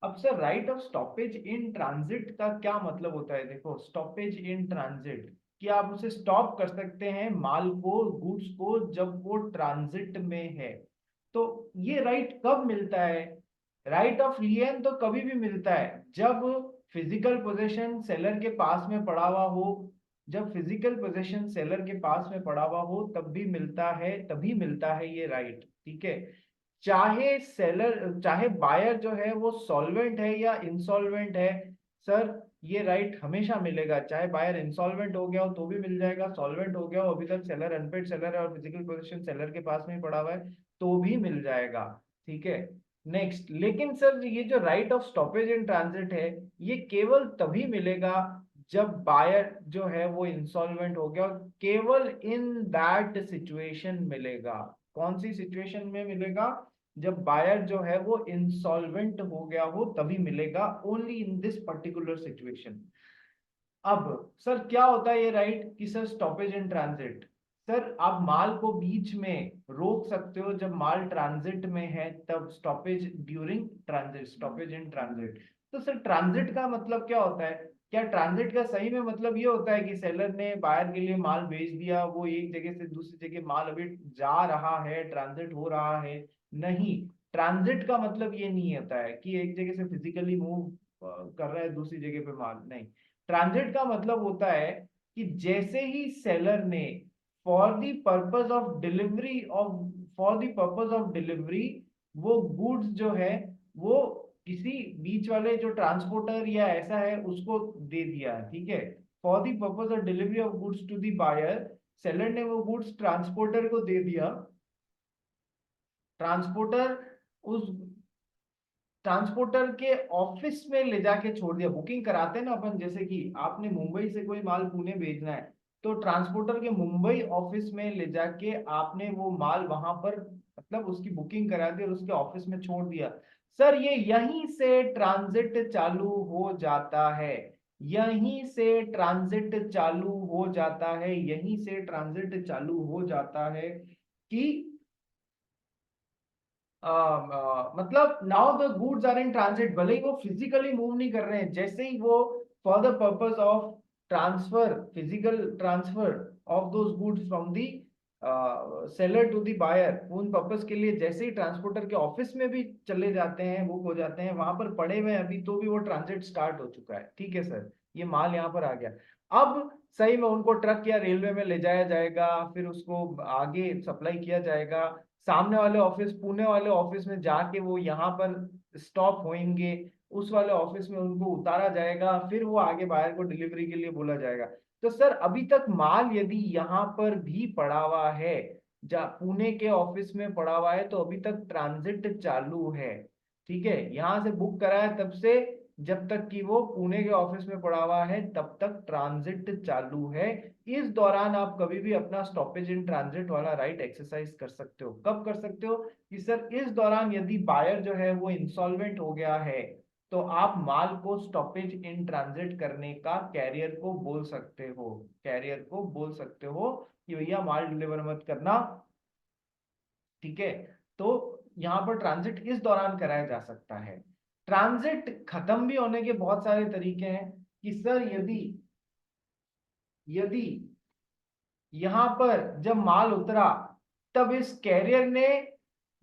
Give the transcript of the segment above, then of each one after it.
अब sir right of stoppage in transit का क्या मतलब होता है? देखो, स्टॉपेज इन ट्रांजिट कि आप उसे स्टॉप कर सकते हैं माल को, गुड्स को, जब वो ट्रांजिट में है। तो ये राइट कब मिलता है? राइट ऑफ लियन तो कभी भी मिलता है जब फिजिकल पोजेशन सेलर के पास में पड़ा हुआ हो। जब फिजिकल पोजेशन सेलर के पास में पड़ा हुआ हो तब भी मिलता है, तभी मिलता है ये राइट। ठीक है, चाहे सेलर चाहे बायर जो है वो सॉल्वेंट है या इंसॉल्वेंट है, सर ये राइट हमेशा मिलेगा। चाहे बायर इंसॉल्वेंट हो गया हो तो भी मिल जाएगा, सॉल्वेंट हो गया हो, अभी तक सेलर अनपेड सेलर है और फिजिकल पोजीशन सेलर के पास में ही पड़ा हुआ है, तो भी मिल जाएगा। ठीक है, नेक्स्ट, लेकिन सर ये जो right of stoppage in transit है, ये केवल तभी मिलेगा जब बायर जो है वो इंसॉल्वेंट हो गया, और केवल इन दैट सिचुएशन मिलेगा। कौन सी सिचुएशन में मिलेगा? जब बायर जो है वो इंसॉल्वेंट हो गया हो तभी मिलेगा, only in this particular situation. अब सर क्या होता है ये राइट कि sir stoppage in transit, sir आप माल को बीच में रोक सकते हो जब माल ट्रांजिट में है, तब stoppage during transit, stoppage in transit. तो सर ट्रांजिट का मतलब क्या होता है? क्या ट्रांजिट का सही में मतलब ये होता है कि सेलर ने बायर के लिए माल भेज दिया, वो एक जगह से दूसरी जगह माल अभी जा रहा है, ट्रांजिट हो रहा है? नहीं, ट्रांजिट का मतलब ये नहीं होता है कि एक जगह से फिजिकली मूव कर रहा है दूसरी जगह पे माल, नहीं। ट्रांजिट का मतलब होता है कि जैसे ही सेलर ने for the purpose of delivery of for the purpose of delivery वो गुड्स जो है वो किसी बीच वाले जो ट्रांसपोर्टर या ऐसा है उसको दे दिया। ठीक है, for the purpose of delivery of goods to the buyer, seller ने वो गुड्स ट्रांसपोर्टर को दे दिया। ट्रांसपोर्टर उस ट्रांसपोर्टर के ऑफिस में ले जाके छोड़ दिया। बुकिंग कराते हैं ना अपन, जैसे कि आपने मुंबई से कोई माल पुणे भेजना है, तो ट्रांसपोर्टर के मुंबई ऑफिस में ले जाके आपने वो माल वहां पर मतलब उसकी बुकिंग करा दी और उसके ऑफिस में छोड़ दिया। सर ये यहीं से ट्रांजिट चालू हो जाता है, यहीं से ट्रांजिट चालू हो जाता है, यहीं से ट्रांजिट चालू हो जाता है कि मतलब now the goods are in transit, भले ही वो फिजिकली मूव नहीं कर रहे हैं, जैसे ही वो for the purpose of transfer, physical transfer of those goods from the seller to the buyer, उन पर्पस के लिए जैसे ही ट्रांसपोर्टर के ऑफिस में भी चले जाते हैं, बुक हो जाते हैं, वहां पर पड़े हुए हैं अभी तो भी वो ट्रांजिट स्टार्ट हो चुका है। ठीक है सर, ये माल यहाँ पर आ गया। अब सही में उनको ट्रक या रेलवे में ले जाया जाएगा, फिर उसको आगे सप्लाई किया जाएगा, सामने वाले ऑफिस, पुणे वाले ऑफिस में जाके वो यहाँ पर स्टॉप होंगे, उस वाले ऑफिस में उनको उतारा जाएगा, फिर वो आगे बाहर को डिलीवरी के लिए बोला जाएगा। तो सर अभी तक माल यदि यहाँ पर भी पड़ा हुआ है, जा पुणे के ऑफिस में पड़ा हुआ है, तो अभी तक ट्रांजिट चालू है। ठीक है, यहाँ से बुक करा है तब से जब तक कि वो पुणे के ऑफिस में पड़ा हुआ है तब तक ट्रांजिट चालू है। इस दौरान आप कभी भी अपना स्टॉपेज इन ट्रांजिट वाला राइट एक्सरसाइज कर सकते हो। कब कर सकते हो? कि सर इस दौरान यदि बायर जो है वो इंसॉल्वेंट हो गया है, तो आप माल को स्टॉपेज इन ट्रांजिट करने का कैरियर को बोल सकते हो, कैरियर को बोल सकते हो कि भैया माल डिलीवर मत करना। ठीक है, तो यहाँ पर ट्रांजिट इस दौरान कराया जा सकता है। ट्रांजिट खत्म भी होने के बहुत सारे तरीके हैं कि सर यदि यदि यहां पर जब माल उतरा तब इस कैरियर ने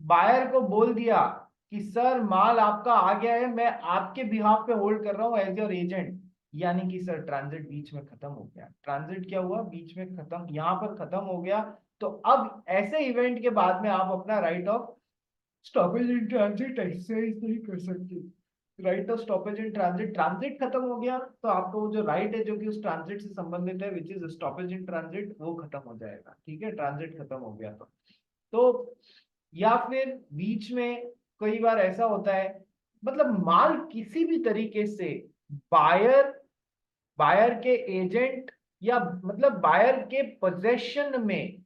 बायर को बोल दिया कि सर माल आपका आ गया है, मैं आपके बिहाफ पे होल्ड कर रहा हूं एज योर एजेंट, यानी कि सर ट्रांजिट बीच में खत्म हो गया। ट्रांजिट क्या हुआ? बीच में खत्म, यहां पर खत्म हो गया। तो अब ऐसे इवेंट के बाद में आप अपना right of stoppage in transit exercise नहीं कर सकते। Right of stoppage in transit, transit खत्म हो गया तो आपको वो जो राइट है जो कि उस ट्रांजिट से संबंधित है, which is stoppage in transit, वो खत्म हो जाएगा। ठीक है, ट्रांजिट खत्म हो गया तो या फिर बीच में कई बार ऐसा होता है, मतलब माल किसी भी तरीके से बायर बायर के एजेंट या मतलब बायर के पोजेशन में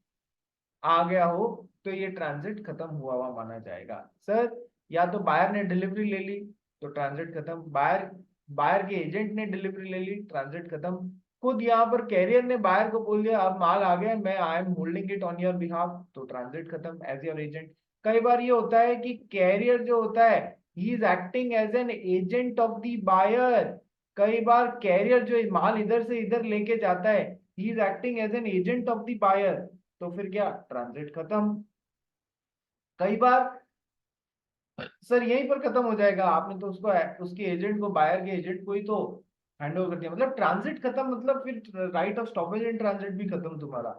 आ गया हो, तो ये ट्रांजिट खत्म हुआ हुआ माना जाएगा। सर या तो बायर ने डिलीवरी ले ली तो ट्रांजिट खत्म, बायर बायर के एजेंट ने डिलीवरी ले ली, ट्रांजिट खत्म, खुद यहाँ पर कैरियर ने बायर को बोल दिया अब माल आ गया, मैं I am holding it on your behalf, तो ट्रांजिट खत्म एज योर एजेंट। कई बार ये होता है कि कैरियर जो होता है he is acting as an agent of the buyer. कई बार कैरियर जो माल इधर से इधर लेके जाता है, he is acting as an agent of the buyer, तो फिर क्या, ट्रांजिट खत्म। कई बार सर यहीं पर खत्म हो जाएगा, आपने तो उसको, उसके एजेंट को, बायर के एजेंट को ही तो हैंड ओवर कर दिया, मतलब ट्रांजिट खत्म, मतलब फिर right of stoppage in transit भी खत्म तुम्हारा।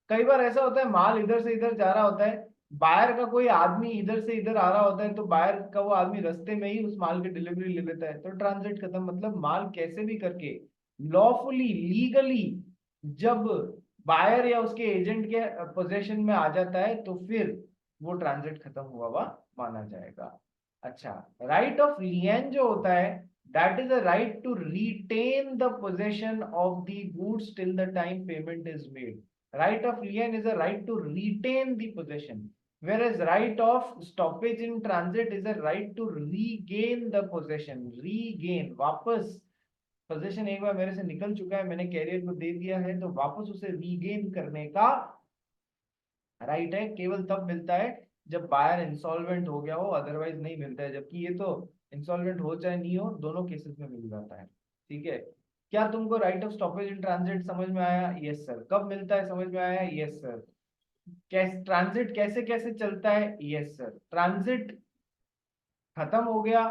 कई बार ऐसा होता है माल इधर से इधर जा रहा होता है, बायर का कोई आदमी इधर से इधर आ रहा होता है, तो बायर का वो आदमी रास्ते में ही उस माल की डिलीवरी ले लेता है, तो ट्रांजिट खत्म। मतलब माल कैसे भी करके लॉफुली लीगली जब बायर या उसके एजेंट के पोजेशन में आ जाता है, तो फिर वो ट्रांजिट खत्म हुआ हुआ माना जाएगा। अच्छा, राइट ऑफ लियन जो होता है, that is a right to retain the possession of the goods till the time payment is made. Right of lien is a right to retain the possession, whereas right of stoppage in transit is a right to regain the possession। regain, वापस, possession एक बार मेरे से निकल चुका है, मैंने career को दे दिया है, तो वापस उसे रीगेन करने का राइट है केवल तब मिलता है जब बायर इंसॉल्वेंट हो गया हो, अदरवाइज नहीं मिलता है। जबकि ये तो इंसॉल्वेंट हो चाहे नहीं हो, दोनों केसेस में मिल जाता है। ठीक है, क्या तुमको right of stoppage in transit समझ में आया? Yes sir. कब मिलता है समझ में आया? Yes sir. कैसे ट्रांजिट कैसे कैसे चलता है? Yes sir. ट्रांजिट खत्म हो गया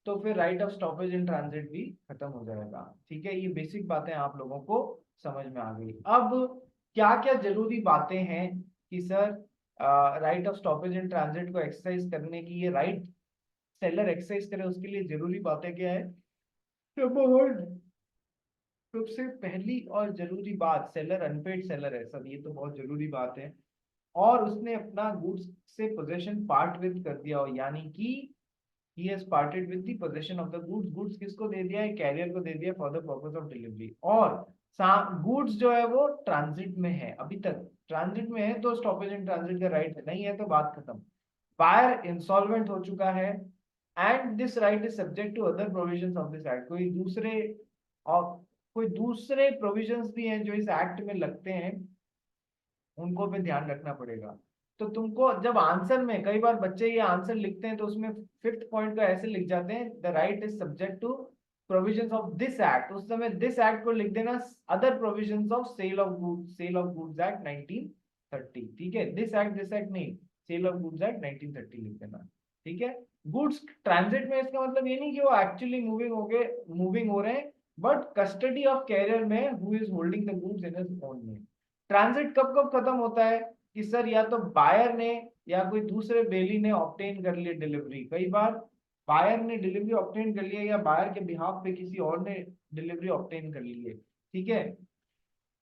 तो फिर right of stoppage in transit भी खत्म हो जाएगा। ठीक है, ये बेसिक बातें आप लोगों को समझ में आ गई। अब क्या क्या जरूरी बातें हैं कि sir right of stoppage in transit को एक्सरसाइज करने की, ये राइट सेलर एक्सरसाइज करे, उसके लिए जरूरी बातें क्या है? सबसे पहली और जरूरी बात, सेलर अनपेड सेलर है सर, ये तो बहुत जरूरी बात है। और उसने अपना गुड्स से पोजेशन पार्ट विद कर दिया हो, यानी कि he has parted with the possession of the goods। Goods किसको दे दिया है? कैरियर को दे दिया for the purpose of delivery. और गुड्स जो है वो ट्रांजिट में है, अभी तक ट्रांजिट में है, तो स्टॉपेज इन ट्रांजिट का राइट है, नहीं है तो बात खत्म। बायर इंसॉल्वेंट हो चुका है, and this right is subject to other provisions of this act. और कोई दूसरे प्रोविजंस भी हैं जो इस एक्ट में लगते हैं, उनको भी ध्यान रखना पड़ेगा। तो तुमको जब आंसर में, कई बार बच्चे ये आंसर लिखते हैं तो उसमें फिफ्थ पॉइंट को ऐसे लिख जाते हैं, the right is subject to provisions of this act, उस समय दिस एक्ट को लिख देना other provisions of sale of goods act 1930। ठीक है, दिस एक्ट नहीं, सेल ऑफ गुड्स एक्ट 1930 लिख देना। ठीक है, गुड्स ट्रांजिट में, इसका मतलब ये नहीं कि वो एक्चुअली मूविंग हो रहे हैं, बट कस्टडी ऑफ कैरियर में who is holding the goods in his own name. Transit कब कब खत्म होता है कि सर या तो बायर ने या कोई दूसरे बेली ने ऑब्टेन कर ली डिलीवरी। कई बार बायर ने डिलीवरी ऑब्टेन कर लिया, या बायर के बिहाफ पे किसी और ने डिलीवरी ऑब्टेन कर ली है। ठीक है,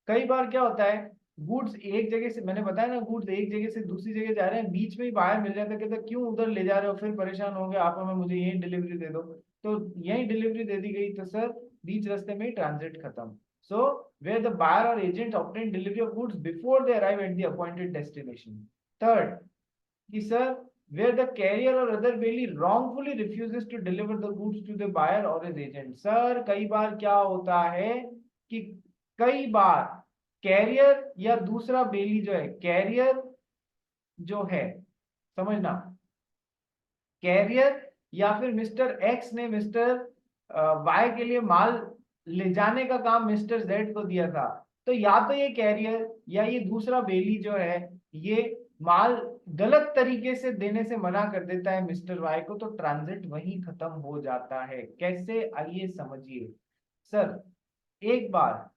कई बार क्या होता है, गुड्स एक जगह से, मैंने बताया ना, गुड्स एक जगह से दूसरी जगह जा रहे हैं, बीच में ही बायर मिल जाता है, कहता क्यों उधर ले जा रहे हो, फिर परेशान हो गए आप, हमें मुझे यही डिलीवरी दे दो, तो यही डिलीवरी दे दी गई, तो सर बीच रास्ते में ही ट्रांजिट खत्म। सो वेयर द बायर और agent obtain delivery of goods before they arrive at the appointed destination. Third, कि sir where the carrier or other bailee wrongfully refuses to deliver the goods to the buyer or his agent। Sir कई बार क्या होता है कि कई बार career या दूसरा बेली जो है, कैरियर जो है, समझना, कैरियर या फिर मिस्टर एक्स ने मिस्टर वाई के लिए माल ले जाने का काम मिस्टर जेड को दिया था, तो या तो ये कैरियर या ये दूसरा बेली जो है, ये माल गलत तरीके से देने से मना कर देता है मिस्टर वाई को, तो ट्रांजिट वहीं खत्म हो जाता है। कैसे, आइए समझिए। सर एक बार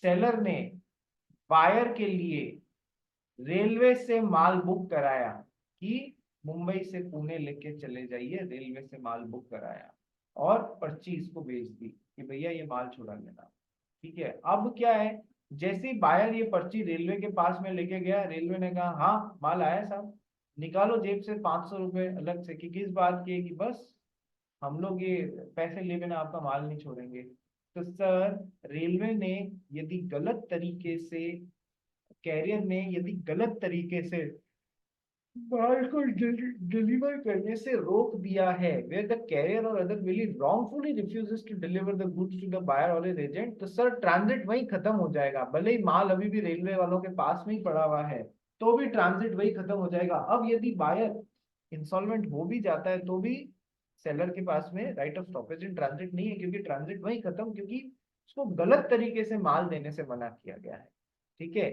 सेलर ने बायर के लिए रेलवे से माल बुक कराया कि मुंबई से पुणे लेके चले जाइए, रेलवे से माल बुक कराया और पर्ची इसको भेज दी कि भैया ये माल छुड़ा लेना। ठीक है, अब क्या है, जैसे ही बायर ये पर्ची रेलवे के पास में लेके गया, रेलवे ने कहा हाँ माल आया साहब, निकालो जेब से 500 रुपए अलग से, कि किस बात के, कि बस हम लोग ये पैसे ले बिना आपका माल नहीं छोड़ेंगे। तो सर रेलवे ने यदि गलत तरीके से, कैरियर ने यदि गलत तरीके से माल को डिलीवर करने से रोक दिया है, where the carrier or other really wrongfully refuses to deliver the goods to the buyer or his agent, तो सर ट्रांजिट वहीं खत्म हो जाएगा। भले ही माल अभी भी रेलवे वालों के पास में ही पड़ा हुआ है, तो भी ट्रांजिट वही खत्म हो जाएगा। अब यदि बायर इंसॉल्वेंट हो भी जाता है तो भी सेलर के पास में right of stoppage in transit नहीं है, क्योंकि ट्रांजिट वही खत्म, क्योंकि उसको गलत तरीके से माल देने से मना किया गया है। ठीक है,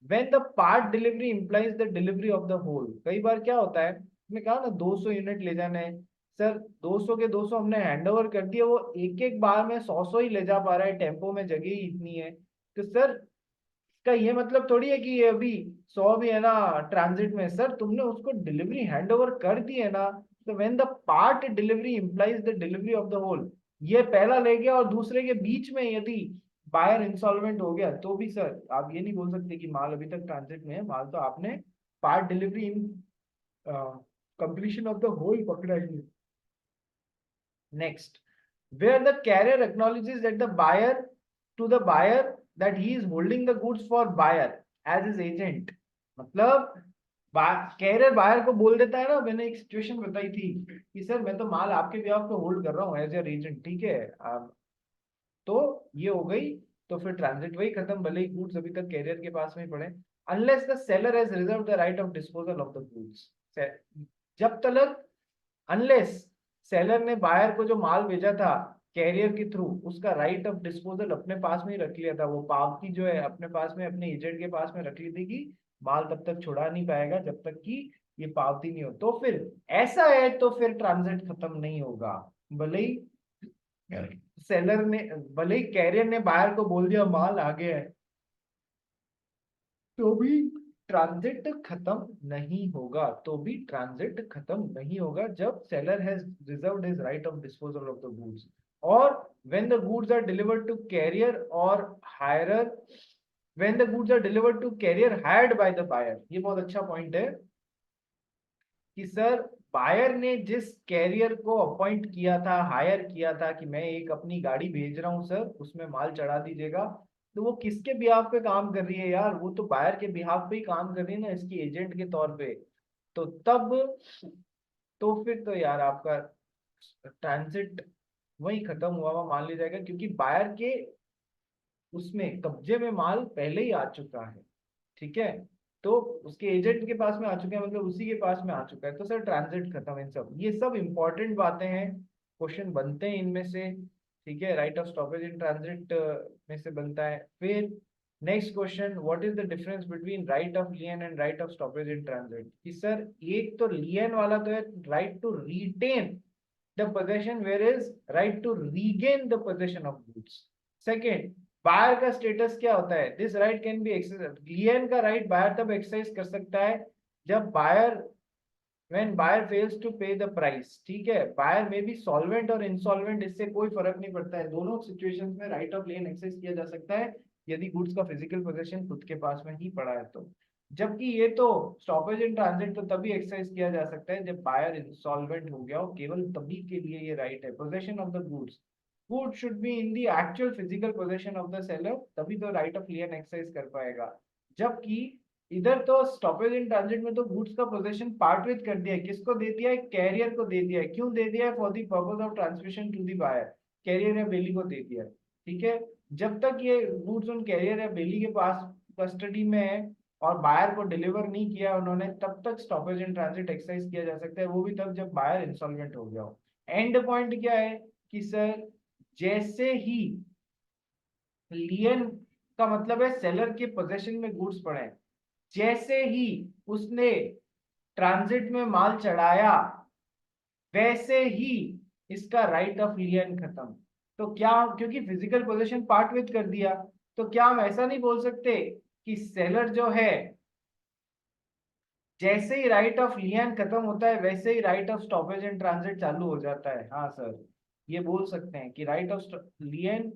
when the part delivery implies the delivery of the whole. कई बार क्या होता है, मैंने कहा ना 200 यूनिट ले जाना है सर, 200 के 200 हमने हैंड ओवर कर दिया, वो एक एक बार में 100 ही ले जा पा रहा है, टेम्पो में जगह ही इतनी है। तो सर इसका ये मतलब थोड़ी है कि ये अभी 100 भी है ना ट्रांजिट में, सर तुमने उसको डिलीवरी हैंड ओवर कर दी है ना। तो when the part delivery implies the delivery of the whole, ये पहला ले गया और दूसरे के बीच में यदि बायर इंसॉल्वेंट हो गया तो भी सर आप ये नहीं बोल सकते कि माल अभी तक ट्रांजिट में है, माल तो आपने part delivery in completion of the whole पकड़ा ही है। Next, where the carrier acknowledges that the buyer to the buyer that he is holding the goods for buyer as his agent। मतलब कैरियर बायर को बोल देता है ना, मैंने एक सिचुएशन बताई थी कि सर मैं तो माल आपके बिहाफ पे होल्ड कर रहा हूँ एज योर एजेंट, ठीक है तो ये हो गई। तो फिर ट्रांजिट वही खत्म, भले ही गुड्स अभी तक कैरियर के पास में ही पड़े। Unless the seller has reserve the right of disposal of the goods, जब तक अनलेस सेलर ने बायर को जो माल भेजा था कैरियर के थ्रू, उसका राइट ऑफ डिस्पोजल अपने पास में ही रख लिया था, वो पावती जो है अपने पास में अपने एजेंट के पास में रख ली थी कि माल तब तक छुड़ा नहीं पाएगा जब तक कि ये पावती नहीं हो। तो फिर ऐसा है तो फिर ट्रांजिट खत्म नहीं होगा। भले ही सेलर ने, भले ही कैरियर ने बायर को बोल दिया माल आगे है, तो भी ट्रांजिट खत्म नहीं होगा, तो भी ट्रांजिट खत्म नहीं होगा जब seller has reserved his right of disposal of the goods, और when the goods are delivered to carrier और hirer, when the goods are delivered to carrier hired by the buyer. ये बहुत अच्छा पॉइंट है कि सर बायर ने जिस career को अपॉइंट किया था, हायर किया था कि मैं एक अपनी गाड़ी भेज रहा हूं सर, उसमें माल चढ़ा दीजिएगा, तो वो किसके बिहाफ पे काम कर रही है यार, वो तो बायर के बिहाफ पे ही काम कर रही है ना, इसकी एजेंट के तौर पे। तो तब तो फिर तो यार आपका ट्रांजिट वही खत्म हुआ हुआ मान लिया जाएगा, क्योंकि बायर के उसमें कब्जे में माल पहले ही आ चुका है। ठीक है, तो उसके एजेंट के पास में आ चुके हैं, मतलब उसी के पास में आ चुका है, तो सर ट्रांजिट खत्म। इन सब ये सब इंपॉर्टेंट बातें हैं, क्वेश्चन बनते हैं इनमें से। ठीक है, right of stoppage in transit में से बनता है। फिर next question, what is the difference between right of lien and right of stoppage in transit. कि सर एक तो लियन वाला तो है right to retain the possession, where is right to regain the possession of goods. Second, buyer का status क्या होता है, this right can be exercise, lien का राइट बायर तब एक्सरसाइज कर सकता है जब buyer, when buyer fails to pay the price. ठीक है, बायर में भी सॉल्वेंट और इंसॉल्वेंट, इससे कोई फर्क नहीं पड़ता है, दोनों सिचुएशंस में राइट ऑफ लियन एक्सरसाइज किया जा सकता है यदि गुड्स का फिजिकल पोजीशन खुद के पास में ही पड़ा है तो। जबकि ये तो स्टॉपेज इन ट्रांजिट तो तभी एक्सरसाइज किया जा सकता है जब बायर इंसॉल्वेंट हो गया हो, केवल तभी के लिए ये राइट है। Possession of the goods, good should be in the actual physical possession of the seller, तभी तो राइट ऑफ लियन एक्सरसाइज कर पाएगा। जबकि इधर तो स्टॉपेज इन ट्रांजिट में तो गुड्स का पोजेशन पार्ट विद कर दिया है, किसको दे दिया है, कैरियर को दे दिया है। क्यों दे दिया है, for the purpose of transmission to the buyer, carrier या बेली को दे दिया है। ठीक है, जब तक ये गुड्स उन कैरियर या बेली के पास कस्टडी में है और बायर को डिलीवर नहीं किया उन्होंने, तब तक स्टॉपेज इन ट्रांजिट एक्सरसाइज किया जा सकता है, वो भी तब जब बायर इंसॉल्वेंट हो गया हो। एंड पॉइंट क्या है कि सर जैसे ही लियन का मतलब है सेलर के पोजेशन में गुड्स पड़े, जैसे ही उसने ट्रांजिट में माल चढ़ाया वैसे ही इसका राइट ऑफ लियन खत्म। तो क्या, क्योंकि फिजिकल पोजीशन पार्ट विद कर दिया, तो क्या हम ऐसा नहीं बोल सकते कि सेलर जो है जैसे ही राइट ऑफ लियन खत्म होता है वैसे ही right of stoppage and transit चालू हो जाता है। हाँ सर, ये बोल सकते हैं कि right of लियन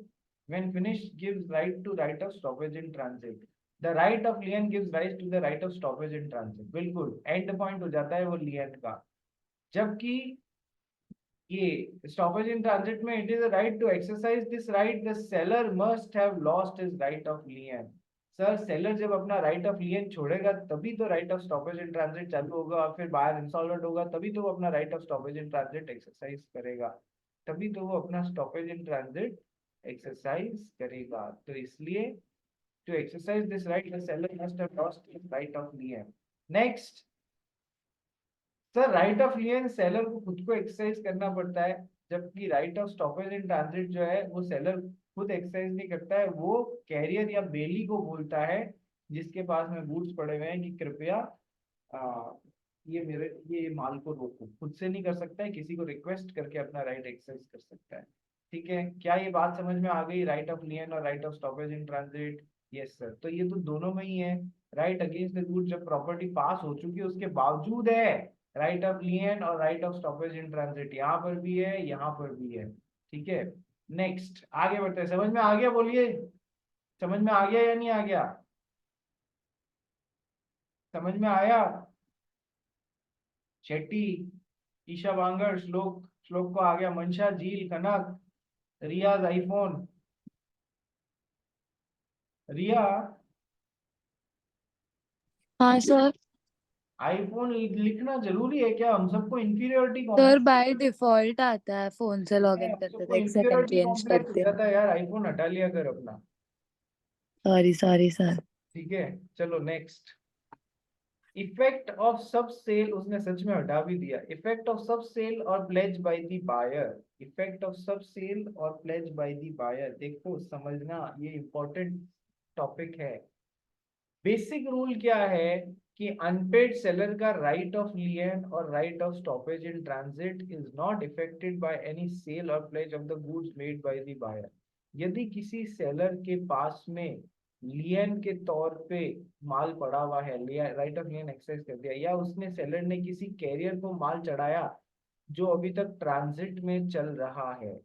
when finished gives right to right of stoppage in transit, the right of lien gives rise to the right of stoppage in transit। बिल्कुल एंड पॉइंट हो जाता है वो लियन का। जबकि ये स्टॉपेज इन ट्रांजिट में it is a right to exercise this right the seller must have lost his right of lien. Sir seller जब अपना राइट ऑफ लियन छोड़ेगा तभी तो right of stoppage in transit चालू होगा, और फिर बाहर इंसॉल्वेंट होगा तभी तो वो अपना right of stoppage in transit exercise करेगा, तभी तो वो अपना स्टॉपेज इन ट्रांजिट एक्सरसाइज करेगा। तो इसलिए to exercise this right the seller must have lost his right of lien. Next, sir right of lien seller को खुद को एक्सरसाइज करना पड़ता है, जबकि right of stoppage in transit जो है वो सेलर खुद एक्सरसाइज नहीं करता है, वो कैरियर या बेली को बोलता है जिसके पास में गुड्स पड़े हुए हैं कि कृपया आ, ये माल को रोको। खुद से नहीं कर सकता है, किसी को रिक्वेस्ट करके अपना राइट एक्सरसाइज कर सकता है। ठीक है, क्या ये बात समझ में आ गई, राइट ऑफ लियन और right of stoppage in transit? Yes sir, तो ये तो दोनों में ही है। राइट अगेंस्ट द गुड जब प्रॉपर्टी पास हो चुकी है उसके बावजूद है राइट ऑफ लियन और right of stoppage in transit, यहाँ पर भी है यहाँ पर भी है। ठीक है, नेक्स्ट आगे बढ़ते हैं। समझ में आ गया, बोलिए समझ में आ गया या नहीं आ गया? समझ में आया? शेट्टी, ईशा बांगर, श्लोक, श्लोक को आ गया, मंशा, झील, कनक, रियाज, आईफोन, रिया हाँ सर। आईफोन लिखना जरूरी है क्या? हम सबको inferiority sir complex, by default आता है, फोन से लॉगिन हम करते सबको थे, एक सेकंड इंफीरियोरिटी चेंज कॉम्प्लेक्स हो करते हैं। जाता है यार, आईफोन हटा लिया कर अपना। Sorry sorry sir. ठीक है, चलो next. Effect of sub sale, उसने सच में हटा भी दिया। इफेक्ट ऑफ सब सेल और pledge by the buyer, effect of sub sale और प्लेज बाय द बायर, देखो समझना ये इंपॉर्टेंट टॉपिक है। बेसिक रूल क्या है कि अनपेड सेलर का राइट ऑफ लियन और right of stoppage in transit is not affected by any sale और pledge of the goods made by the buyer. यदि किसी सेलर के पास में लियन के तौर पे माल पड़ा हुआ है, लिया राइट ऑफ लियन एक्सरसाइज कर दिया, या उसने सेलर ने किसी कैरियर को माल चढ़ाया जो अभी तक ट्रांजिट में चल रहा है,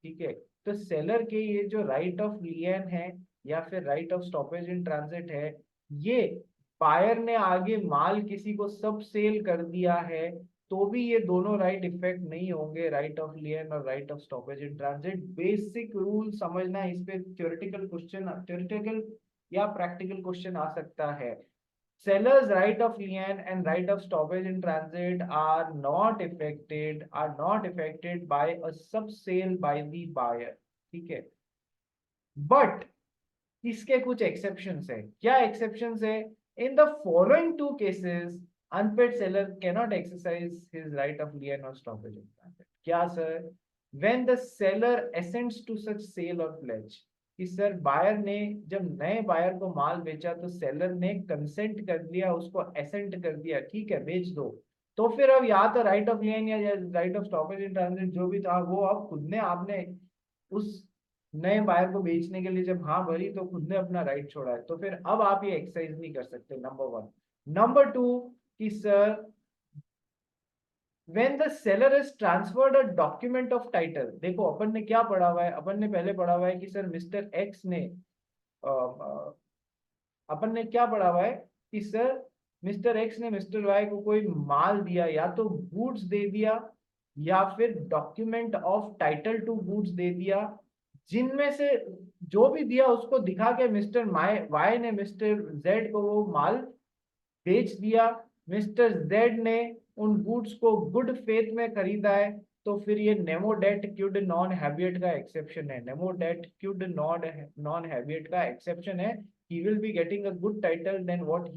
ठीक है, तो सेलर के ये जो राइट ऑफ लियन है या फिर right of stoppage in transit है, ये बायर ने आगे माल किसी को सब सेल कर दिया है तो भी ये दोनों राइट इफेक्ट नहीं होंगे, राइट ऑफ लियन और right of stoppage in transit. Basic rule समझना, इस पे थ्योरेटिकल क्वेश्चन, थ्योरेटिकल या प्रैक्टिकल क्वेश्चन आ सकता है। Seller's right of lien and right of stoppage in transit are not affected by a sub sale by the buyer। ठीक है, but इसके कुछ एक्सेप्शंस है। क्या एक्सेप्शंस है? In the following two cases unpaid seller cannot exercise his right of lien और stoppage in transit. क्या sir? When the seller assents to such sale और प्लेज, कि सर बायर ने जब नए बायर को माल बेचा तो सेलर ने कंसेंट कर दिया, उसको असेंट कर दिया, ठीक है बेच दो, तो फिर अब या तो राइट ऑफ लियन या right of stoppage in transit जो भी था वो अब खुद ने, आपने उस नए बायर को बेचने के लिए जब हाँ भरी तो खुद ने अपना राइट छोड़ा है, तो फिर अब आप ये एक्सरसाइज नहीं कर सकते, नंबर वन। नंबर टू, कि sir when the seller has transferred a document of title, देखो अपन ने क्या पढ़ा हुआ है, अपन ने पहले पढ़ा हुआ है कि सर मिस्टर एक्स ने अपन ने क्या पढ़ा हुआ है कि सर मिस्टर एक्स ने मिस्टर वाई को कोई माल दिया, या तो गुड्स दे दिया या फिर document of title to goods दे दिया, जिनमें से जो भी दिया उसको दिखा के मिस्टर वाई ने मिस्टर जेड को वो माल बेच दिया। मिस्टर जेड ने उन गुड्स को गुड फेथ में खरीदा है, तो फिर ये नेमो डेट क्यूड नॉन हैबिएट का एक्सेप्शन है, नेमो डेट क्यूड नॉन हैबिएट का एक्सेप्शन है। he will be getting a good title than what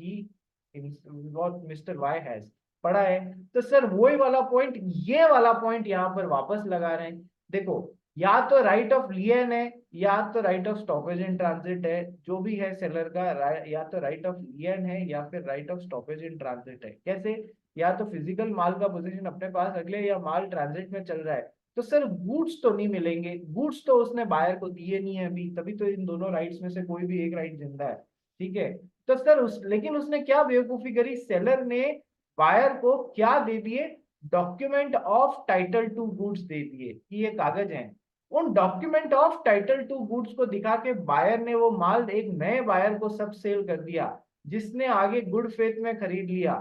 Mr. Y has पढ़ा है। तो सर वही वाला पॉइंट, ये वाला पॉइंट यहाँ पर वापस लगा रहे हैं। देखो या तो राइट ऑफ लियन है या तो right of stoppage in transit है, जो भी है सेलर का या तो राइट ऑफ लियन है या फिर right of stoppage in transit है। कैसे? या तो फिजिकल माल का पोजीशन अपने पास रख ले या माल ट्रांजिट में चल रहा है, तो सर गुड्स तो नहीं मिलेंगे, गुड्स तो उसने बायर को दिए नहीं है अभी, तभी तो इन दोनों राइट्स में से कोई भी एक राइट जिंदा है। ठीक है, तो सर लेकिन उसने क्या बेवकूफी करी, सेलर ने बायर को क्या दे दिए, document of title to goods दे दिए कि ये कागज हैं। उन document of title to goods को दिखा के बायर ने वो माल एक नए बायर को सब सेल कर दिया, जिसने आगे गुड फेथ में खरीद लिया,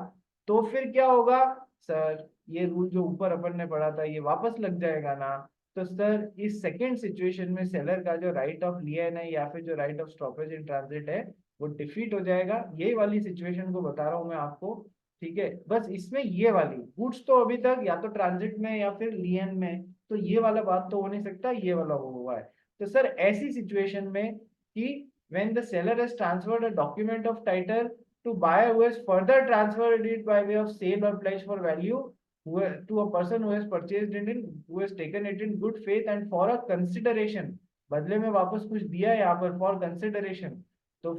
तो फिर क्या होगा सर? ये रूल जो ऊपर अपन ने पढ़ा था ये वापस लग जाएगा ना। तो सर इस सेकेंड सिचुएशन में सेलर का जो राइट ऑफ लियन है या फिर जो right of stoppage in transit है वो डिफीट हो जाएगा। यही वाली सिचुएशन को बता रहा हूं मैं आपको, ठीक है, बस इसमें ये वाली गुड्स तो अभी तक या तो ट्रांजिट में या फिर लियन में, तो ये वाला बात तो हो नहीं सकता, ये वाला हो हुआ है। तो सर ऐसी सिचुएशन में कि when the seller has transferred a document of title to buyer who has further transferred it by way of sale or pledge for value, to a person who has purchased it in, who has taken it in good faith and for a consideration, बदले में वापस कुछ दिया है यहाँ पर for consideration, तो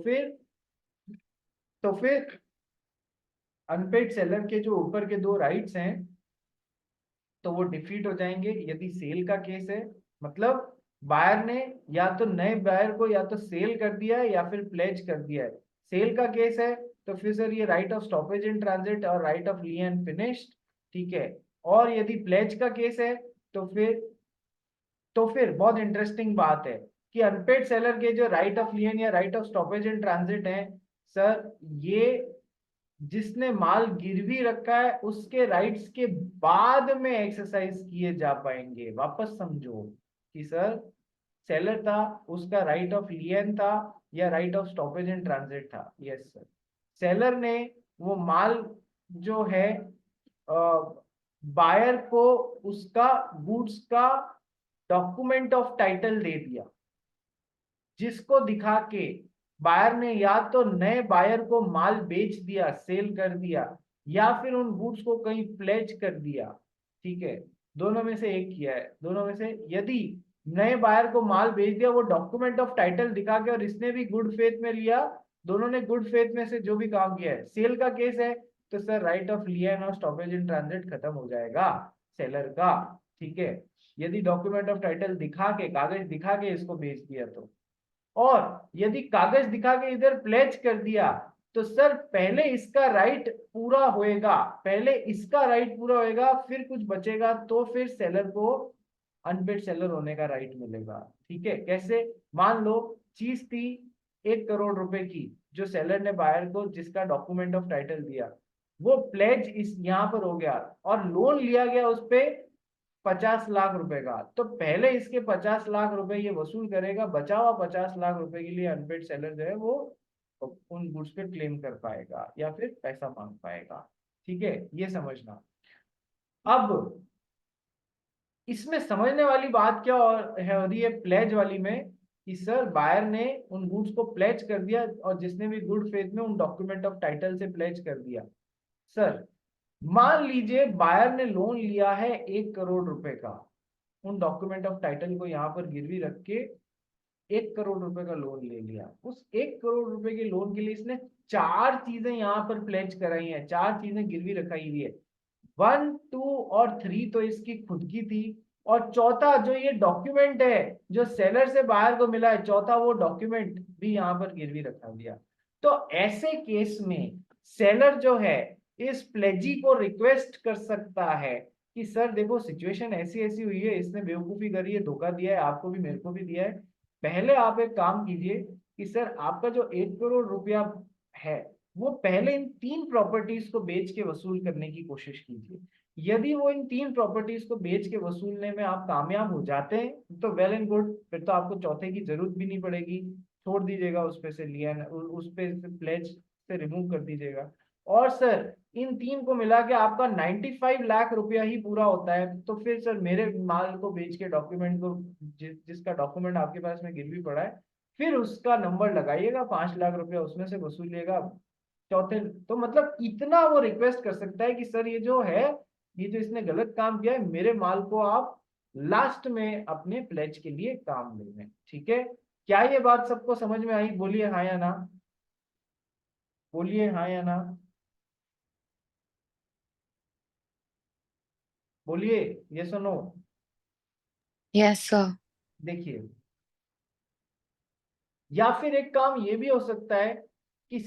फिर अनपेड सेलर के जो ऊपर के दो राइट्स हैं तो वो डिफीट हो जाएंगे यदि सेल का केस है। मतलब बायर ने या तो नए बायर को या तो सेल कर दिया है या फिर प्लेज कर दिया है। सेल का केस है तो फिर सर ये right of stoppage in transit और right of lien and finished, ठीक है। और यदि प्लेज का केस है तो फिर बहुत इंटरेस्टिंग बात है कि अनपेड सेलर के जो राइट ऑफ लियन या right of stoppage in transit है सर, ये जिसने माल गिरवी रखा है उसके राइट्स के बाद में एक्सरसाइज किए जा पाएंगे। वापस समझो कि सर सेलर था, उसका राइट ऑफ लियन था या right of stoppage in transit था। यस सर, सेलर ने वो माल जो है बायर को उसका गुड्स का डॉक्यूमेंट ऑफ टाइटल दे दिया, जिसको दिखा के बायर ने या तो नए बायर को माल बेच दिया, सेल कर दिया, या फिर उन गुड्स को कहीं प्लेज कर दिया। ठीक है, दोनों में से एक किया है। दोनों में से यदि नए बायर को माल बेच दिया, वो डॉक्यूमेंट ऑफ टाइटल दिखा के, और इसने भी गुड फेथ में लिया, दोनों ने गुड फेथ में से जो भी काम किया है, सेल का केस है तो सर राइट ऑफ लियन और स्टॉपेज इन ट्रांजिट खत्म हो जाएगा सेलर का। ठीक है, यदि डॉक्यूमेंट ऑफ टाइटल दिखा के, कागज दिखा के इसको बेच दिया तो। और यदि कागज दिखा के इधर प्लेज कर दिया तो सर पहले इसका राइट पूरा होएगा, पहले इसका राइट पूरा होएगा, फिर कुछ बचेगा तो फिर सेलर को अनपेड सेलर होने का राइट मिलेगा। ठीक है, कैसे? मान लो चीज थी 1 करोड़ रुपए की, जो सेलर ने बायर को, जिसका डॉक्यूमेंट ऑफ टाइटल दिया, वो प्लेज इस यहाँ पर हो गया और लोन लिया गया उस पे 50 लाख रुपए का। तो पहले इसके 50 लाख रुपए ये वसूल करेगा, बचा हुआ 50 लाख रुपए के लिए अनपेड सेलर जो है वो उन गुड्स पे क्लेम कर पाएगा या फिर पैसा मांग पाएगा। ठीक है, ये समझना। अब इसमें समझने वाली बात क्या और है हो रही है प्लेज वाली में, कि सर बायर ने उन गुड्स को प्लेज कर दिया और जिसने भी गुड फेथ में उन डॉक्यूमेंट ऑफ टाइटल से प्लेज कर दिया। सर मान लीजिए बायर ने लोन लिया है 1 करोड़ रुपए का, उन डॉक्यूमेंट ऑफ टाइटल को यहाँ पर गिरवी रख के 1 करोड़ रुपए का लोन ले लिया। उस 1 करोड़ रुपए के लोन के लिए इसने 4 चीजें यहाँ पर प्लेज कराई हैं, 4 चीजें गिरवी रखाई हुई है। 1, 2 और 3 तो इसकी खुद की थी, और चौथा जो ये डॉक्यूमेंट है जो सेलर से बायर को मिला है, चौथा वो डॉक्यूमेंट भी यहाँ पर गिरवी रखा दिया। तो ऐसे केस में सेलर जो है इस प्लेजी को रिक्वेस्ट कर सकता है कि सर देखो सिचुएशन ऐसी ऐसी हुई है, इसने बेवकूफी करी है, धोखा दिया है, आपको भी मेरे को भी दिया है। पहले आप एक काम कीजिए कि सर आपका जो 1 करोड़ रुपया है वो पहले इन 3 प्रॉपर्टीज को बेच के वसूल करने की कोशिश कीजिए। यदि वो इन 3 प्रॉपर्टीज को बेच के वसूलने में आप कामयाब हो जाते हैं तो वेल एंड गुड, फिर तो आपको चौथे की जरूरत भी नहीं पड़ेगी, छोड़ दीजिएगा उस पे से लिया, उस पे से प्लेज से रिमूव कर दीजिएगा। और सर इन 3 को मिला के आपका 95 लाख रुपया ही पूरा होता है, तो फिर सर मेरे माल को बेच के डॉक्यूमेंट को, जिसका डॉक्यूमेंट आपके पास में गिरवी पड़ा है, फिर उसका नंबर लगाइएगा, 5 लाख रुपया उसमें से वसूलिएगा चौथे। तो मतलब इतना वो रिक्वेस्ट कर सकता है कि सर ये जो है, ये जो इसने गलत काम किया है, मेरे माल को आप लास्ट में अपने प्लेज के लिए काम ले लें। ठीक है, क्या ये बात सबको समझ में आई? बोलिए हाँ या ना, बोलिए हाँ या ना, बोलिए ये सुनो। Yes, sir. देखिए, या फिर एक काम ये भी हो सकता है कि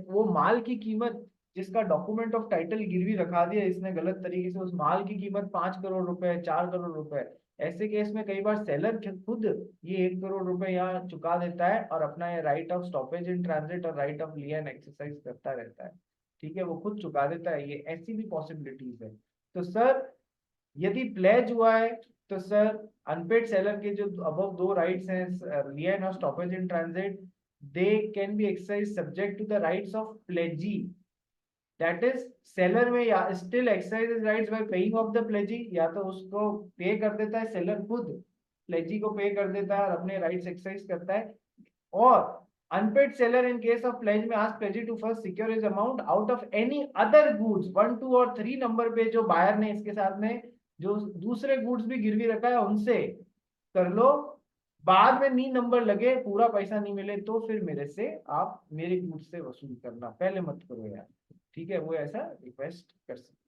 वो माल की कीमत, जिसका डॉक्यूमेंट ऑफ टाइटल गिरवी रखा दिया इसने गलत तरीके से, उस माल की कीमत 5 करोड़ रुपए, 4 करोड़ रुपए। ऐसे केस में कई बार सेलर खुद ये 1 करोड़ रुपए यहाँ चुका देता है और अपना ये right of stoppage in transit और राइट ऑफ लियन एक्सरसाइज करता रहता है। ठीक है, वो खुद चुका देता है, ये ऐसी भी पॉसिबिलिटीज है। तो सर यदि प्लेज हुआ है तो सर अनपेड सेलर के जो अबव दो राइट्स हैं, लियन और stoppage in transit, they can be exercise subject to the rights of pledgee. That is seller में या still exercise rights by paying off the pledgee, या तो उसको पे कर देता है सेलर खुद, प्लेजी को पे कर देता है और अपने राइट्स एक्सरसाइज करता है। और Unpaid seller in case of pledge में ask pledgee to first secure his amount out of any other goods 1, 2 और 3 नंबर पे जो बायर ने इसके साथ में जो दूसरे गुड्स भी गिरवी रखा है उनसे कर लो। बाद में नी नंबर लगे पूरा पैसा नहीं मिले तो फिर मेरे से आप मेरे गुड्स से वसूल करना, पहले मत करो यार। ठीक है, वो ऐसा रिक्वेस्ट कर सकते।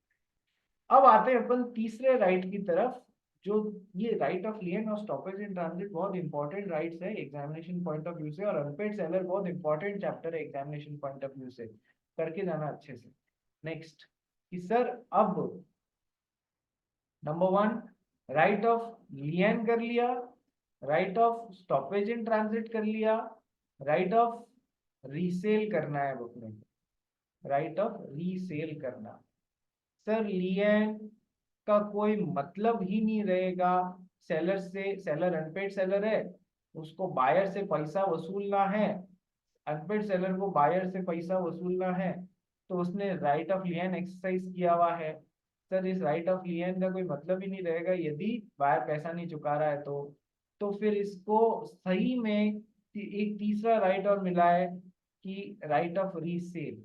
अब आते हैं अपन तीसरे राइट की तरफ, जो ये राइट ऑफ लिएन और स्टॉपेज इन ट्रांजिट बहुत इंपॉर्टेंट राइट्स है एग्जामिनेशन पॉइंट ऑफ व्यू से, और अनपेड सेलर बहुत इंपॉर्टेंट चैप्टर है एग्जामिनेशन पॉइंट ऑफ व्यू से, करके जाना अच्छे से। नेक्स्ट कि सर अब नंबर 1 राइट ऑफ लिएन कर लिया, right of stoppage in transit कर लिया, राइट ऑफ रीसेल करना है बुक में, राइट ऑफ रीसेल करना। सर लिएन का कोई मतलब ही नहीं रहेगा, सेलर से, सेलर अनपेड सेलर है, उसको बायर से पैसा वसूलना है, अनपेड सेलर को बायर से पैसा वसूलना है, तो उसने राइट ऑफ लिएन एक्सरसाइज किया हुआ है। सर इस राइट ऑफ लिएन का कोई मतलब ही नहीं रहेगा यदि बायर पैसा नहीं चुका रहा है तो फिर इसको सही में एक तीसरा राइट और मिला है कि राइट ऑफ रीसेल।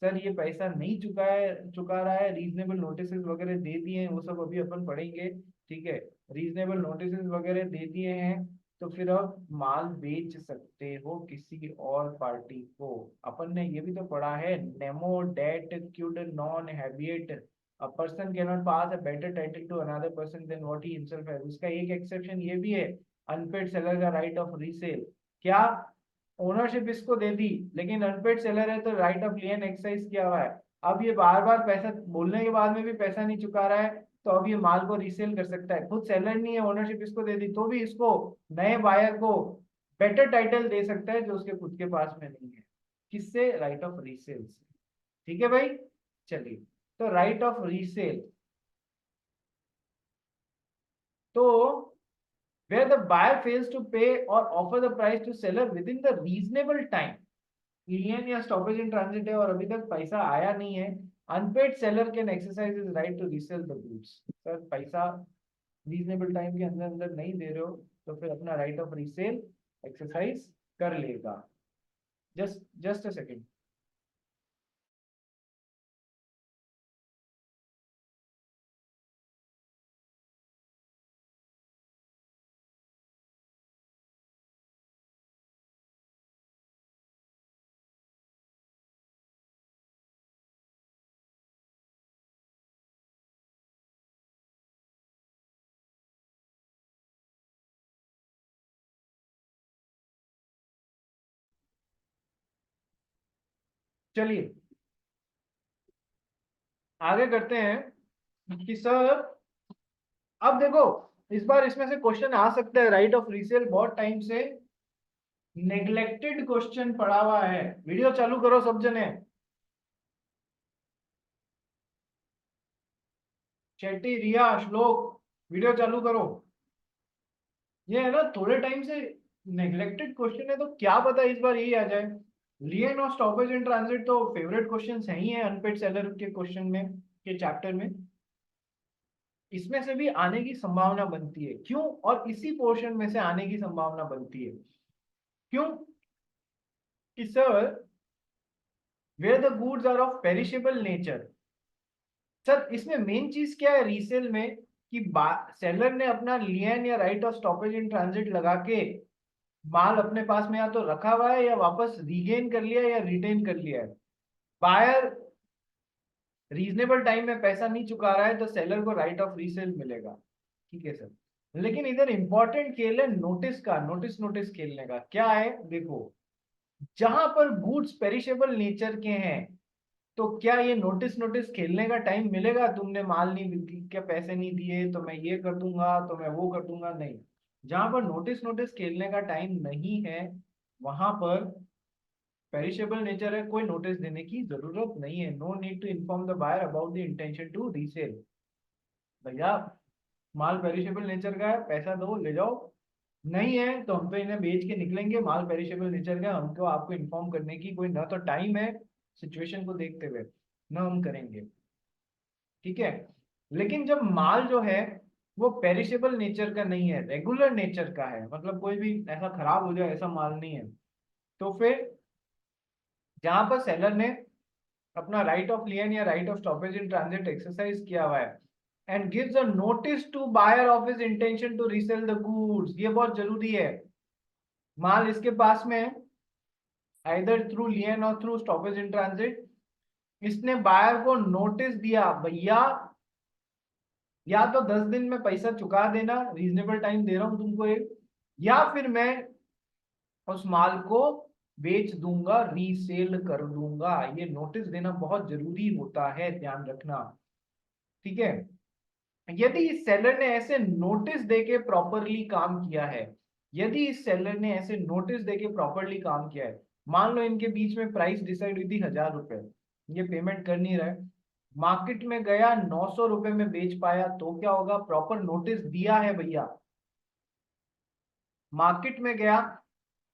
सर ये पैसा नहीं चुका रहा है, रीजनेबल नोटिस वगैरह दे दिए हैं, वो सब अभी अपन पढ़ेंगे। ठीक है, रीजनेबल नोटिस वगैरह दे दिए हैं तो फिर अब माल बेच सकते हो किसी और पार्टी को। अपन ने ये भी तो पढ़ा है, nemo dat quod non habet, a person can not pass a better title to another person than what he himself has. उसका एक एक्सेप्शन ये भी है, अनपेड सेलर का राइट ऑफ रीसेल। क्या ओनरशिप इसको दे दी लेकिन अनपेड सेलर है तो राइट ऑफ लिएन एक्सरसाइज किया हुआ है। अब ये बार बार पैसा बोलने के बाद में भी पैसा नहीं चुका रहा है तो अब ये माल को रीसेल कर सकता है। खुद सेलर नहीं है, ओनरशिप इसको दे दी तो भी इसको नए बायर को बेटर टाइटल दे सकता है जो उसके खुद के पास में नहीं है। किससे? राइट ऑफ रीसेल से। ठीक है भाई, चलिए तो राइट ऑफ रीसेल, तो where the buyer fails to pay or offer the price to seller within the reasonable time, lien या स्टॉपेज इन ट्रांजिट है और अभी तक पैसा आया नहीं है, unpaid seller can exercise his right to resell the goods. Sir पैसा रीजनेबल टाइम के अंदर अंदर नहीं दे रहे हो तो फिर अपना राइट ऑफ रीसेल एक्सरसाइज कर लेगा। Just a second. चलिए आगे करते हैं कि सर अब देखो इस बार इसमें से क्वेश्चन आ सकता है, राइट ऑफ रीसेल बहुत टाइम से नेग्लेक्टेड क्वेश्चन पड़ा हुआ है। वीडियो चालू करो सब जने, शेट्टी, रिया, श्लोक, वीडियो चालू करो। ये है ना थोड़े टाइम से नेग्लेक्टेड क्वेश्चन है तो क्या पता इस बार यही आ जाए। लिएन और स्टॉपेज इन ट्रांजिट तो फेवरेट क्वेश्चन है ही है अनपेड सेलर के क्वेश्चन में, के चैप्टर में, इसमें से भी आने की संभावना बनती है। क्यों? और इसी पोर्शन में से आने की संभावना बनती है। क्यों? कि sir where the goods are of perishable nature. Sir इसमें मेन चीज क्या है रीसेल में कि सेलर ने अपना लिएन या right of stoppage in transit लगा के माल अपने पास में या तो रखा हुआ है या वापस रीगेन कर लिया या रिटेन कर लिया है। बायर रीजनेबल टाइम में पैसा नहीं चुका रहा है तो सेलर को राइट ऑफ रीसेल मिलेगा। ठीक है सर, लेकिन इधर इंपॉर्टेंट खेल है नोटिस का, नोटिस खेलने का। क्या है देखो, जहां पर गुड्स पेरिशेबल नेचर के हैं तो क्या ये नोटिस खेलने का टाइम मिलेगा? तुमने माल नहीं क्या पैसे नहीं दिए तो मैं ये कर दूंगा तो मैं वो कर दूंगा, नहीं। जहां पर नोटिस खेलने का टाइम नहीं है वहां पर पेरिशेबल नेचर है, कोई नोटिस देने की जरूरत नहीं है। No need to inform the buyer about the intention to resell. भैया माल पेरिशेबल नेचर का है, पैसा दो ले जाओ, नहीं है तो हम तो इन्हें बेच के निकलेंगे। माल पेरिशेबल नेचर का, हमको आपको इन्फॉर्म करने की कोई ना तो टाइम है, सिचुएशन को देखते हुए ना हम करेंगे। ठीक है, लेकिन जब माल जो है वो पेरिशेबल नेचर का नहीं है, रेगुलर नेचर का है, मतलब कोई भी ऐसा खराब हो जाए ऐसा माल नहीं है, तो फिर जहां पर सेलर ने अपना राइट ऑफ लियन या right of stoppage in transit exercise किया हुआ है and gives a notice to buyer of his intention to resell the goods, ये बहुत जरूरी है। माल इसके पास में है, आइदर थ्रू लियन और थ्रू स्टॉपेज इन ट्रांजिट, इसने बायर को नोटिस दिया, भैया या तो 10 दिन में पैसा चुका देना, रीजनेबल टाइम दे रहा हूं तुमको एक, या फिर मैं उस माल को बेच दूंगा, रीसेल कर दूंगा। ये नोटिस देना बहुत जरूरी होता है, ध्यान रखना, ठीक है। यदि इस सेलर ने ऐसे नोटिस देके प्रॉपरली काम किया है, यदि इस सेलर ने ऐसे नोटिस देके प्रॉपरली काम किया है, मान लो इनके बीच में प्राइस डिसाइड हुई थी 1000 रुपए, ये पेमेंट कर नहीं रहा है, मार्केट में गया 900 रुपए में बेच पाया, तो क्या होगा? प्रॉपर नोटिस दिया है भैया। मार्केट में गया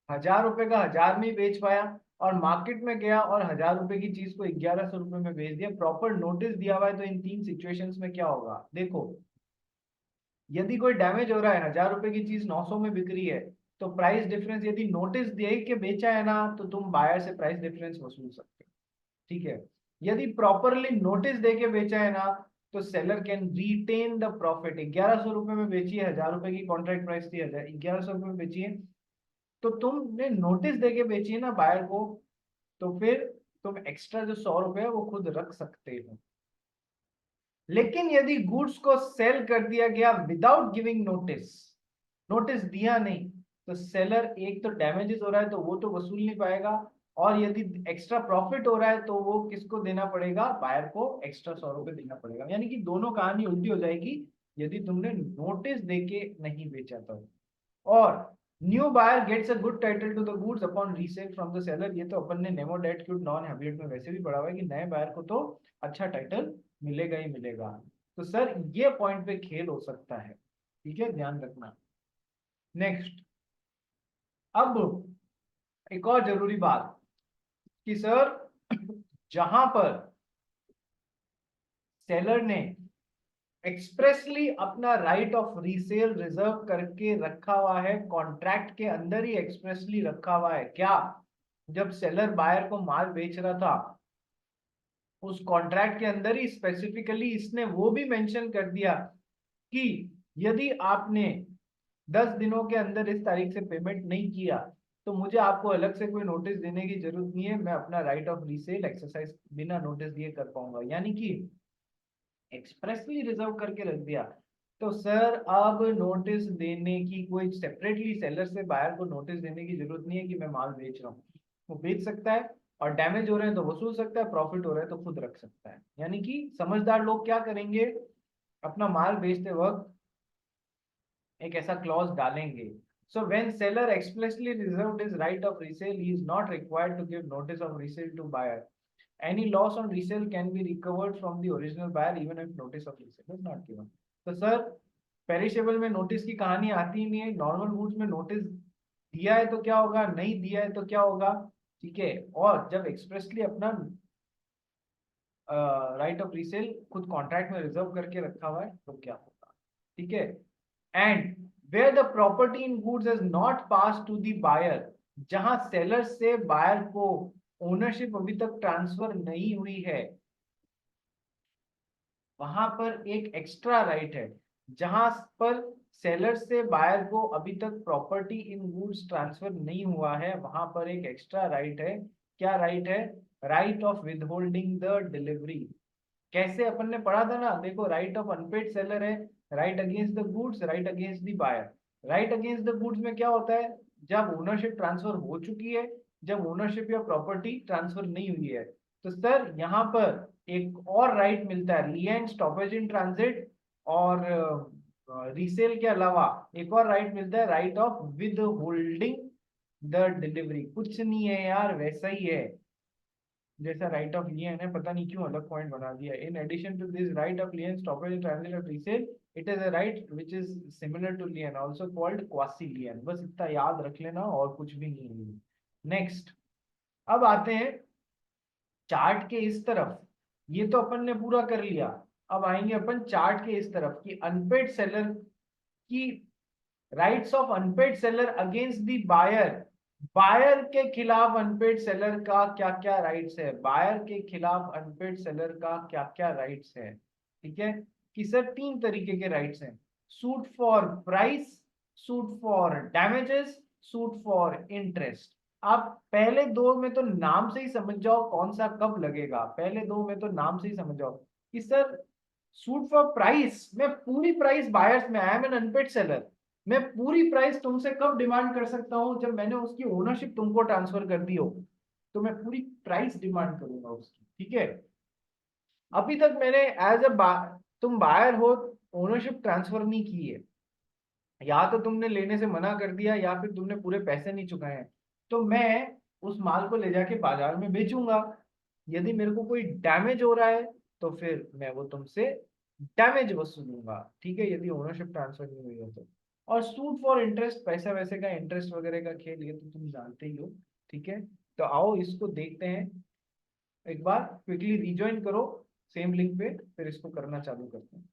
1000 रुपए का 1000 में ही बेच पाया, और मार्केट में गया और 1000 रुपए की चीज को 1100 रुपए में बेच दिया, प्रॉपर नोटिस दिया हुआ है। तो इन तीन सिचुएशंस में क्या होगा देखो, यदि कोई डैमेज हो रहा है, 1000 रुपए की चीज 900 में बिक रही है, तो प्राइस डिफरेंस यदि नोटिस दे के बेचा है ना, तो तुम बायर से प्राइस डिफरेंस वसूल सकते हो, ठीक है। यदि प्रॉपरली नोटिस दे के बेचा है ना, तो seller can retain the profit. 1100 रुपए में बेची है, 1000 रुपए की कॉन्ट्रैक्ट प्राइस थी, 1100 रुपए में बेची है, तो तुमने नोटिस दे के बेची है ना बायर को, तो फिर तुम एक्स्ट्रा जो 100 रुपए है वो खुद रख सकते हो। लेकिन यदि गुड्स को सेल कर दिया गया विदाउट गिविंग नोटिस, नोटिस दिया नहीं, तो सेलर एक तो डैमेजेस हो रहा है तो वो तो वसूल नहीं पाएगा, और यदि एक्स्ट्रा प्रॉफिट हो रहा है तो वो किसको देना पड़ेगा? बायर को एक्स्ट्रा 100 रुपए देना पड़ेगा। यानी कि दोनों कहानी उल्टी हो जाएगी यदि तुमने नोटिस देके नहीं बेचा तो। और new buyer gets a good title to the goods upon resale from the seller, ये तो अपन ने नेमो डेट क्यूट नॉन हैबिट में वैसे भी पढ़ा हुआ है कि नए बायर को तो अच्छा टाइटल मिलेगा ही मिलेगा। तो सर ये पॉइंट पे खेल हो सकता है, ठीक है, ध्यान रखना। नेक्स्ट, अब एक और जरूरी बात कि सर जहां पर सेलर ने एक्सप्रेसली अपना राइट ऑफ रीसेल रिजर्व करके रखा हुआ है, कॉन्ट्रैक्ट के अंदर ही एक्सप्रेसली रखा हुआ है, क्या? जब सेलर बायर को माल बेच रहा था, उस कॉन्ट्रैक्ट के अंदर ही स्पेसिफिकली इसने वो भी मेंशन कर दिया कि यदि आपने 10 दिनों के अंदर इस तारीख से पेमेंट नहीं किया, तो मुझे आपको अलग से कोई नोटिस देने की जरूरत नहीं है, मैं अपना राइट ऑफ रीसेल एक्सरसाइज बिना नोटिस दिए कर पाऊंगा। यानी कि एक्सप्रेसली रिजर्व करके रख दिया। तो सर अब नोटिस देने की कोई सेपरेटली सेलर से बायर को नोटिस देने की जरूरत नहीं है कि मैं माल बेच रहा हूँ, वो बेच सकता है, और डैमेज हो रहे हैं तो वसूल सकता है, प्रॉफिट हो रहा है तो खुद रख सकता है। यानी कि समझदार लोग क्या करेंगे, अपना माल बेचते वक्त एक ऐसा क्लॉज डालेंगे, so when seller expressly reserved his right of resale, he is not required to give notice of resale to buyer. Any loss on resale can be recovered from the original buyer even if notice of resale is not given. तो sir perishable में notice की कहानी आती ही नहीं है, normal goods में notice दिया है तो क्या होगा, नहीं दिया है तो क्या होगा, ठीक है। और जब एक्सप्रेसली अपना राइट ऑफ रीसेल खुद कॉन्ट्रैक्ट में रिजर्व करके रखा हुआ है तो क्या होगा, ठीक है। And where the property in goods is not pass to the buyer, जहां सेलर से बायर को ओनरशिप अभी तक ट्रांसफर नहीं हुई है, वहां पर एक एक्स्ट्रा राइट है। जहां पर सेलर से बायर को अभी तक प्रॉपर्टी इन गुड्स ट्रांसफर नहीं हुआ है, वहां पर एक एक्स्ट्रा राइट है। क्या राइट है? Right of withholding the delivery. कैसे? अपन ने पढ़ा था ना, देखो, राइट ऑफ अनपेड सेलर है, right against the goods, right against the buyer. Right against the goods में क्या होता है? जब ओनरशिप ट्रांसफर हो चुकी है, जब ओनरशिप या प्रॉपर्टी ट्रांसफर नहीं हुई है। तो सर यहाँ पर एक और राइट मिलता है, लिएंड स्टॉपेज इन ट्रांजिट और रीसेल के अलावा एक और राइट मिलता है, right of with holding the delivery. कुछ नहीं है यार, वैसा ही है जैसा राइट ऑफ लियन है, पता नहीं क्यों अलग पॉइंट बना दिया। In addition to this right of lien stoppage in transit of resale, it is a right which is similar to lien, also called quasi lien. बस इतना याद रख लेना और कुछ भी नहीं है। नेक्स्ट, अब आते हैं चार्ट के इस तरफ। ये तो अपन ने पूरा कर लिया, अब आएंगे अपन चार्ट के इस तरफ कि अनपेड सेलर की rights of unpaid seller against the buyer buyer के खिलाफ अनपेड सेलर का क्या क्या राइट्स है, बायर के खिलाफ अनपेड सेलर का क्या क्या राइट्स है। ठीक है, कि सर 3 तरीके के राइट्स हैं, suit for price, suit for damages, suit for interest. आप पहले दो में तो नाम से ही समझ जाओ कौन सा कब लगेगा, पहले दो में तो नाम से ही समझ जाओ कि सर सूट फॉर प्राइस में पूरी प्राइस बायर्स में, I am an unpaid seller, मैं पूरी प्राइस तुमसे कब डिमांड कर सकता हूं, जब मैंने उसकी ओनरशिप तुमको ट्रांसफर कर दी हो, तो मैं पूरी प्राइस डिमांड करूंगा उसकी। ठीक है, अभी तक मैंने एज अ तुम बायर हो, ओनरशिप ट्रांसफर नहीं की है, या तो तुमने लेने से मना कर दिया या फिर तुमने पूरे पैसे नहीं चुकाए हैं, तो मैं उस माल को ले जाके बाजार में बेचूंगा। यदि मेरे को कोई डैमेज हो रहा है तो फिर मैं वो तुमसे डैमेज वसूलूंगा। ठीक है, यदि ओनरशिप ट्रांसफर नहीं हुई है तो। और सूट फॉर इंटरेस्ट, पैसा वैसे का इंटरेस्ट वगैरह का खेल, ये तो तुम जानते ही हो। ठीक है, तो आओ इसको देखते हैं एक बार, क्विकली रिज्वाइन करो सेम लिंक पे, फिर इसको करना चालू करते हैं।